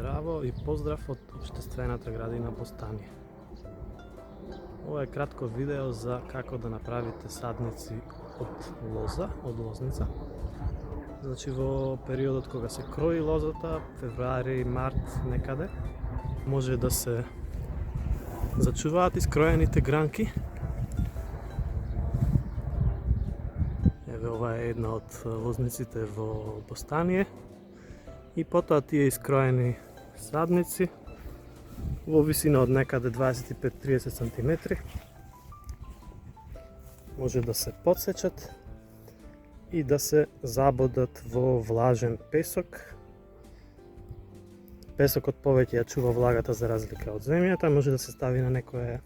Здраво и поздрав од Општествената градина Бостание. Ова е кратко видео за како да направите садници од лоза, од лозница. Значи во периодот кога се крои лозата, февруари, март некаде, може да се зачуваат искроените гранки. Еве ова е една од лозниците во Бостание. И потоа тие искроени садници во висина од некаде 25-30 см може да се подсечат и да се забодат во влажен песок. Песокот повеќе ја чува влагата за разлика од земјата, може да се стави на некое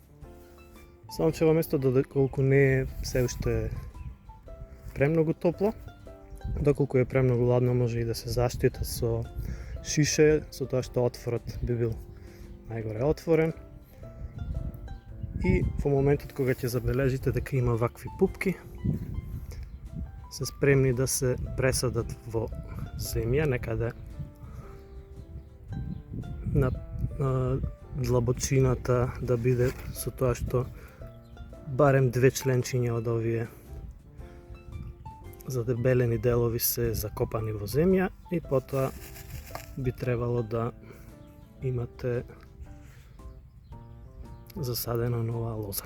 сончево место доколку не е се уште премногу топло. Доколку е премногу ладно, може и да се заштита со шише, со тоа што отворот би бил најгоре отворен. И во моментот кога ќе забележите дека има вакви пупки, се спремни да се пресадат во земја, некаде на длабочината да биде со тоа што барем 2 членчиња од овие задебелени делови се закопани во земја и потоа би требало да имате засадена нова лоза.